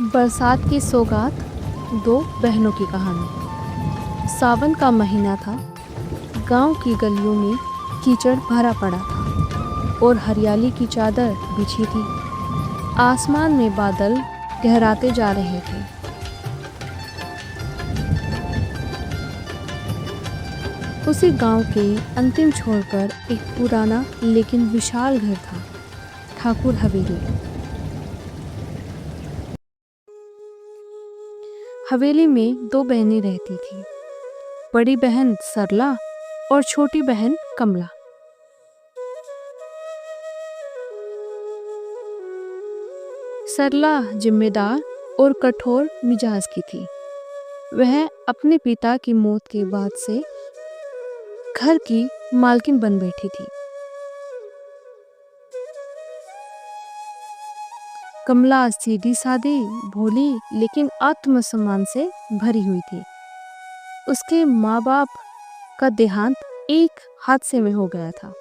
बरसात की सौगात, दो बहनों की कहानी। सावन का महीना था। गांव की गलियों में कीचड़ भरा पड़ा था और हरियाली की चादर बिछी थी। आसमान में बादल गहराते जा रहे थे। उसी गांव के अंतिम छोर पर एक पुराना लेकिन विशाल घर था, ठाकुर हवेली। हवेली में दो बहनें रहती थी, बड़ी बहन सरला और छोटी बहन कमला। सरला जिम्मेदार और कठोर मिजाज की थी। वह अपने पिता की मौत के बाद से घर की मालकिन बन बैठी थी। कमला सीधी सादी, भोली लेकिन आत्मसम्मान से भरी हुई थी। उसके माँ बाप का देहांत एक हादसे में हो गया था।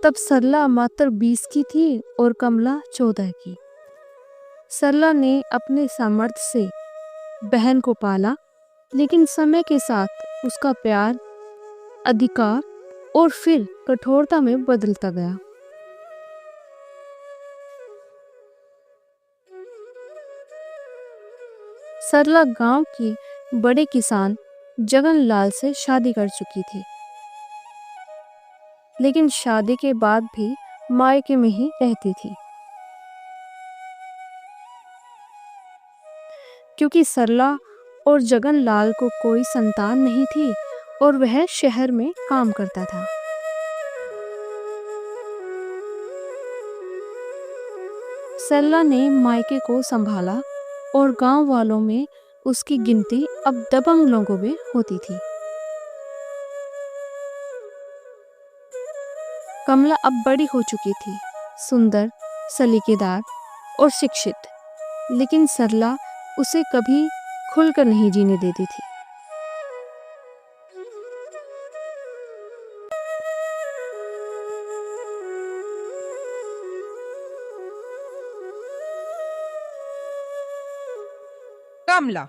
तब सरला मात्र 20 की थी और कमला 14 की। सरला ने अपने सामर्थ्य से बहन को पाला, लेकिन समय के साथ उसका प्यार, अधिकार और फिर कठोरता में बदलता गया। सरला गांव के बड़े किसान जगनलाल से शादी कर चुकी थी, लेकिन शादी के बाद भी मायके में ही रहती थी, क्योंकि सरला और जगनलाल को कोई संतान नहीं थी और वह शहर में काम करता था। सरला ने मायके को संभाला और गांव वालों में उसकी गिनती अब दबंग लोगों में होती थी। कमला अब बड़ी हो चुकी थी, सुंदर, सलीकेदार और शिक्षित, लेकिन सरला उसे कभी खुलकर नहीं जीने देती थी। कमला,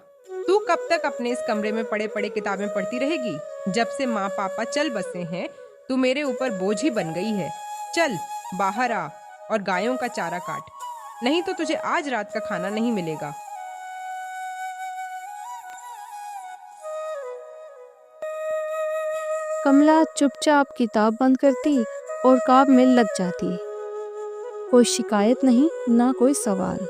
तू कब तक अपने इस कमरे में पड़े पड़े किताबें पढ़ती रहेगी? जब से माँ पापा चल बसे हैं, तू मेरे ऊपर बोझ ही बन गई है। चल बाहर आ और गायों का चारा काट, नहीं तो तुझे आज रात का खाना नहीं मिलेगा। कमला चुपचाप किताब बंद करती और काम में लग जाती। कोई शिकायत नहीं, ना कोई सवाल।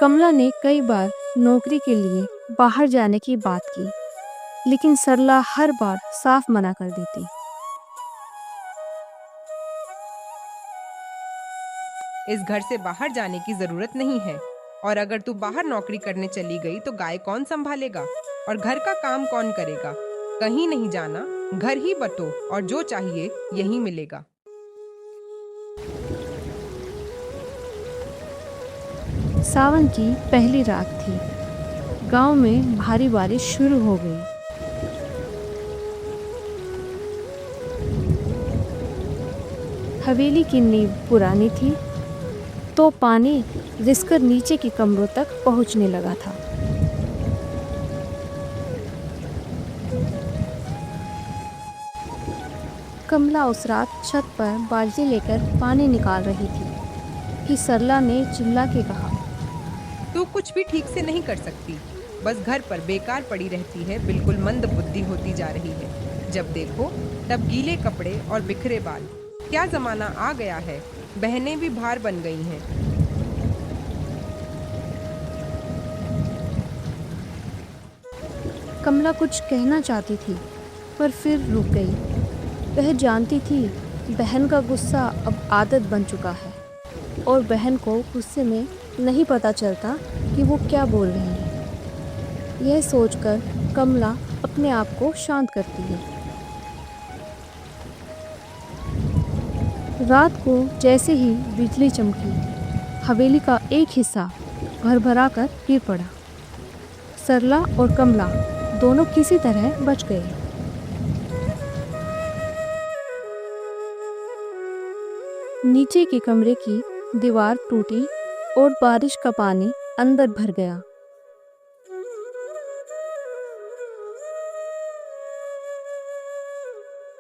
कमला ने कई बार नौकरी के लिए बाहर जाने की बात की, लेकिन सरला हर बार साफ मना कर देती। इस घर से बाहर जाने की जरूरत नहीं है, और अगर तू बाहर नौकरी करने चली गई तो गाय कौन संभालेगा और घर का काम कौन करेगा? कहीं नहीं जाना, घर ही बटो और जो चाहिए यहीं मिलेगा। सावन की पहली रात थी। गांव में भारी बारिश शुरू हो गई। हवेली की नींव पुरानी थी, तो पानी रिसकर नीचे के कमरों तक पहुंचने लगा था। कमला उस रात छत पर बाल्टी लेकर पानी निकाल रही थी कि सरला ने चिल्ला के कहा, तू कुछ भी ठीक से नहीं कर सकती, बस घर पर बेकार पड़ी रहती है, बिल्कुल मंद बुद्धि होती जा रही है। जब देखो तब गीले कपड़े और बिखरे बाल। क्या जमाना आ गया है, बहनें भी भार बन गई हैं। कमला कुछ कहना चाहती थी, पर फिर रुक गई। वह जानती थी बहन का गुस्सा अब आदत बन चुका है और बहन को गुस्से में नहीं पता चलता कि वो क्या बोल रही है। यह सोचकर कमला अपने आप को शांत करती है। रात को जैसे ही बिजली चमकी, हवेली का एक हिस्सा भरभरा कर गिर पड़ा। सरला और कमला दोनों किसी तरह बच गए। नीचे के कमरे की दीवार टूटी और बारिश का पानी अंदर भर गया।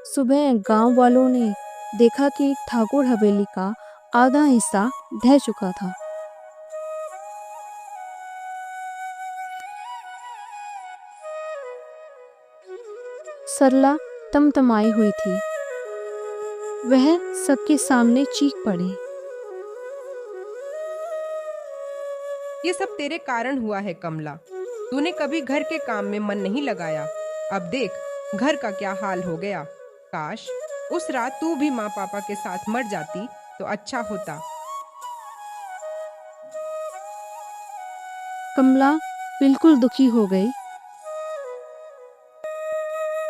सुबह गांव वालों ने देखा कि ठाकुर हवेली का आधा हिस्सा ढह चुका था। सरला तमतमाई हुई थी। वह सबके सामने चीख पड़ी। ये सब तेरे कारण हुआ है कमला। तूने कभी घर के काम में मन नहीं लगाया। अब देख घर का क्या हाल हो गया। काश उस रात तू भी माँ पापा के साथ मर जाती तो अच्छा होता। कमला बिल्कुल दुखी हो गई।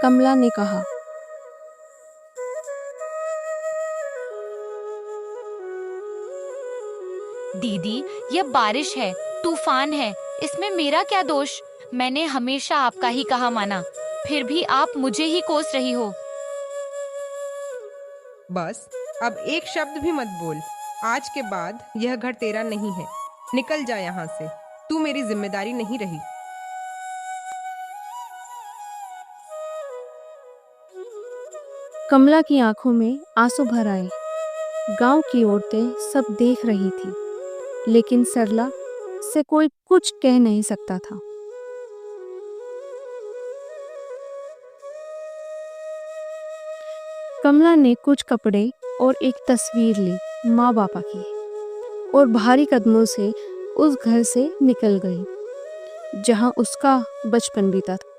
कमला ने कहा, दीदी, यह बारिश है, तूफान है, इसमें मेरा क्या दोष? मैंने हमेशा आपका ही कहा माना, फिर भी आप मुझे ही कोस रही हो। बस अब एक शब्द भी मत बोल। आज के बाद यह घर तेरा नहीं है। निकल जा यहाँ से। तू मेरी जिम्मेदारी नहीं रही। कमला की आंखों में आंसू भर आए। गांव की औरतें सब देख रही थी, लेकिन सरला से कोई कुछ कह नहीं सकता था। कमला ने कुछ कपड़े और एक तस्वीर ली माँ बापा की और भारी कदमों से उस घर से निकल गई जहां उसका बचपन बीता था।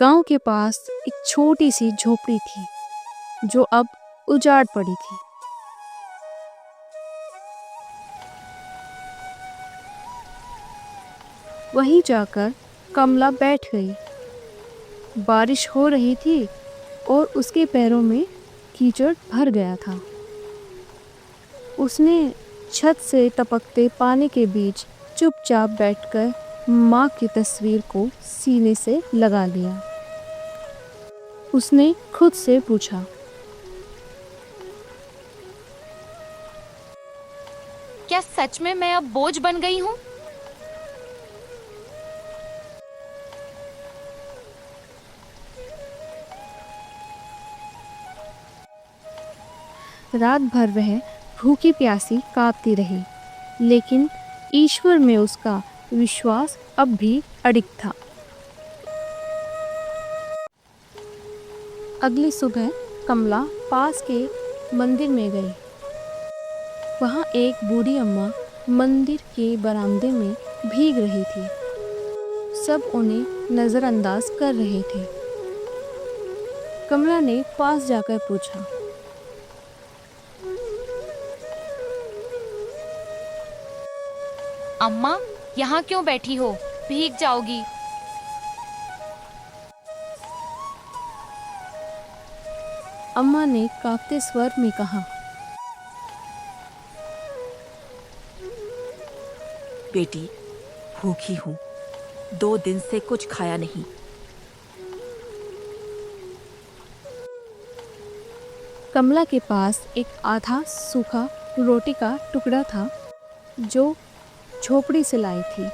गांव के पास एक छोटी सी झोपड़ी थी जो अब उजाड़ पड़ी थी। वहीं जाकर कमला बैठ गई। बारिश हो रही थी और उसके पैरों में कीचड़ भर गया था। उसने छत से टपकते पानी के बीच चुपचाप बैठकर माँ की तस्वीर को सीने से लगा लिया। उसने खुद से पूछा, क्या सच में मैं अब बोझ बन गई हूँ? रात भर वह भूखी प्यासी कांपती रही, लेकिन ईश्वर में उसका विश्वास अब भी अडिग था। अगली सुबह कमला पास के मंदिर में गई। वहाँ एक बूढ़ी अम्मा मंदिर के बरामदे में भीग रही थी। सब उन्हें नज़रअंदाज कर रहे थे। कमला ने पास जाकर पूछा, अम्मा, यहाँ क्यों बैठी हो? भीग जाओगी। अम्मा ने कांपते स्वर में कहा, बेटी, भूखी हूँ, 2 दिन से कुछ खाया नहीं। कमला के पास एक आधा सूखा रोटी का टुकड़ा था जो झोपड़ी से लाई थी।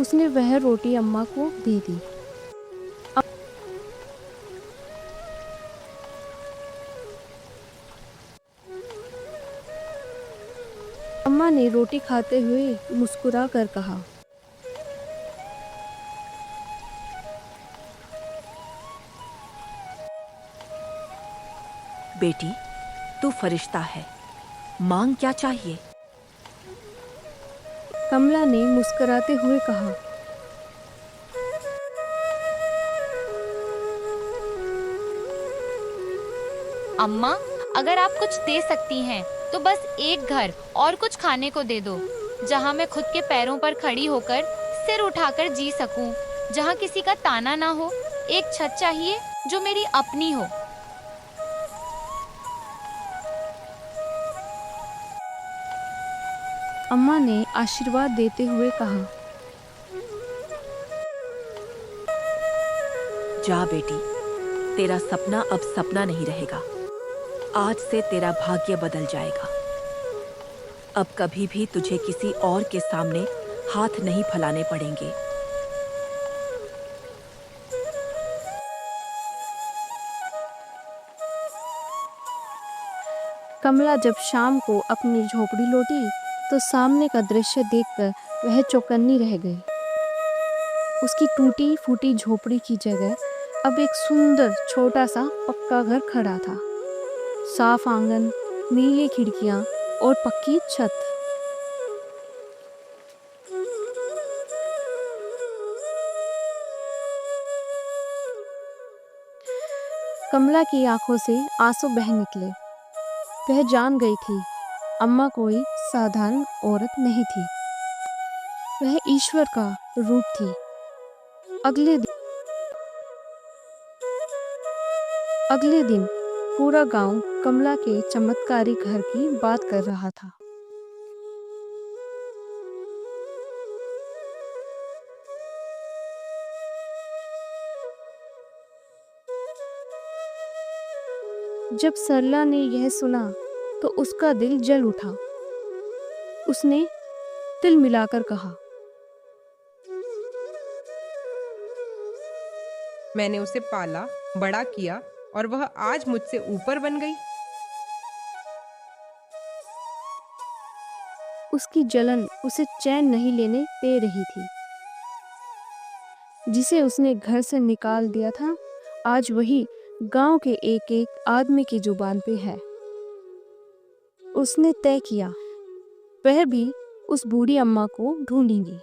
उसने वह रोटी अम्मा को दे दी। अम्मा ने रोटी खाते हुए मुस्कुरा कर कहा, बेटी, तू फरिश्ता है, मांग क्या चाहिए? कमला ने मुस्कुराते हुए कहा, अम्मा, अगर आप कुछ दे सकती हैं तो बस एक घर और कुछ खाने को दे दो, जहाँ मैं खुद के पैरों पर खड़ी होकर सिर उठाकर जी सकूं, जहाँ किसी का ताना ना हो। एक छत चाहिए जो मेरी अपनी हो। अम्मा ने आशीर्वाद देते हुए कहा, जा बेटी, तेरा सपना अब सपना नहीं रहेगा। आज से तेरा भाग्य बदल जाएगा। अब कभी भी तुझे किसी और के सामने हाथ नहीं फैलाने पड़ेंगे। कमला जब शाम को अपनी झोपड़ी लौटी तो सामने का दृश्य देखकर वह चौकन्नी रह गई। उसकी टूटी फूटी झोपड़ी की जगह अब एक सुंदर छोटा सा पक्का घर खड़ा था। साफ आंगन, नीली खिड़कियां और पक्की छत। कमला की आंखों से आंसू बह निकले। वह जान गई थी अम्मा कोई साधारण औरत नहीं थी, वह ईश्वर का रूप थी। अगले दिन पूरा गांव कमला के चमत्कारी घर की बात कर रहा था। जब सरला ने यह सुना तो उसका दिल जल उठा। उसने तिल मिलाकर कहा, मैंने उसे पाला, बड़ा किया और वह आज मुझसे ऊपर बन गई। उसकी जलन उसे चैन नहीं लेने दे रही थी। जिसे उसने घर से निकाल दिया था, आज वही गांव के एक एक आदमी की जुबान पे है। उसने तय किया वह भी उस बूढ़ी अम्मा को ढूंढेंगी।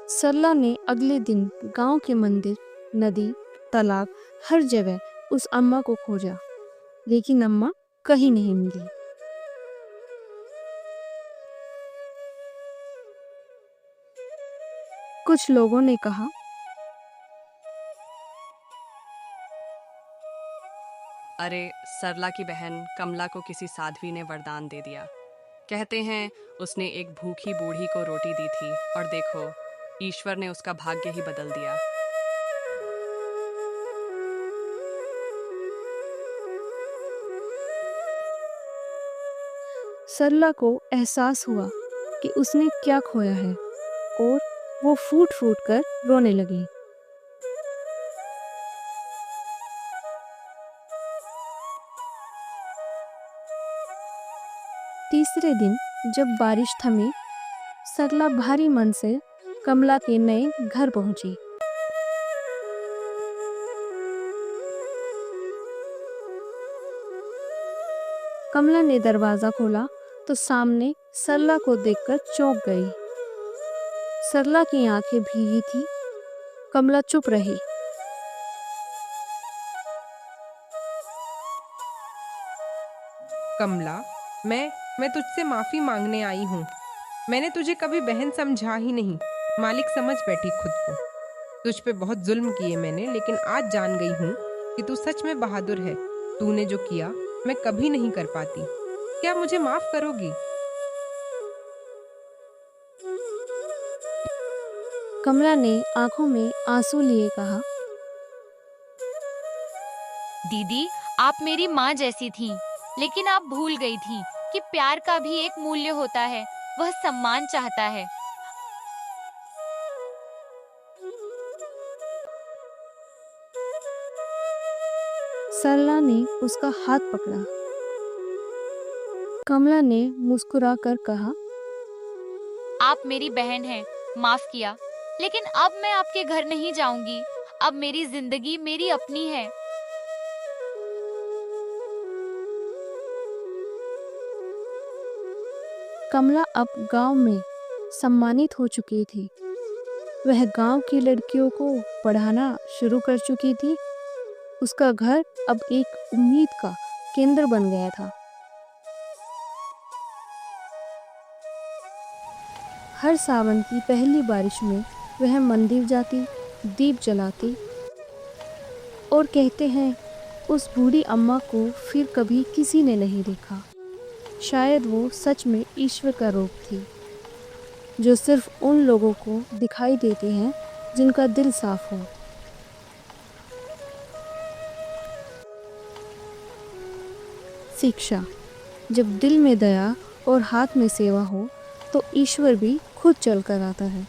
सरला ने अगले दिन गांव के मंदिर, नदी, तालाब, हर जगह उस अम्मा को खोजा, लेकिन अम्मा कहीं नहीं मिली। कुछ लोगों ने कहा, अरे, सरला की बहन कमला को किसी साध्वी ने वरदान दे दिया। कहते हैं उसने एक भूखी बूढ़ी को रोटी दी थी और देखो, ईश्वर ने उसका भाग्य ही बदल दिया। सरला को एहसास हुआ कि उसने क्या खोया है और वो फूट फूट कर रोने लगी। तीसरे दिन जब बारिश थमी, सरला भारी मन से कमला के नए घर पहुंची। कमला ने दरवाजा खोला तो सामने सरला को देखकर चौंक गई। सरला की आंखें भीगी थी। कमला चुप रही। कमला, मैं तुझसे माफी मांगने आई हूँ। मैंने तुझे कभी बहन समझा ही नहीं, मालिक समझ बैठी खुद को। तुझ पे बहुत जुल्म किए मैंने, लेकिन आज जान गई हूँ कि तू सच में बहादुर है। तूने जो किया मैं कभी नहीं कर पाती। क्या मुझे माफ करोगी? कमला ने आंखों में आंसू लिए कहा, दीदी, आप मेरी माँ जैसी थीं, लेकिन आप भूल गई थीं कि प्यार का भी एक मूल्य होता है, वह सम्मान चाहता है। सरला ने उसका हाथ पकड़ा। कमला ने मुस्कुराकर कहा, आप मेरी बहन हैं, माफ किया, लेकिन अब मैं आपके घर नहीं जाऊंगी। अब मेरी जिंदगी मेरी अपनी है। कमला अब गांव में सम्मानित हो चुकी थी। वह गांव की लड़कियों को पढ़ाना शुरू कर चुकी थी। उसका घर अब एक उम्मीद का केंद्र बन गया था। हर सावन की पहली बारिश में वह मंदिर जाती, दीप जलाती और कहते हैं उस बूढ़ी अम्मा को फिर कभी किसी ने नहीं देखा। शायद वो सच में ईश्वर का रूप थी, जो सिर्फ उन लोगों को दिखाई देती हैं जिनका दिल साफ हो। शिक्षा। जब दिल में दया और हाथ में सेवा हो तो ईश्वर भी खुद चल कर आता है।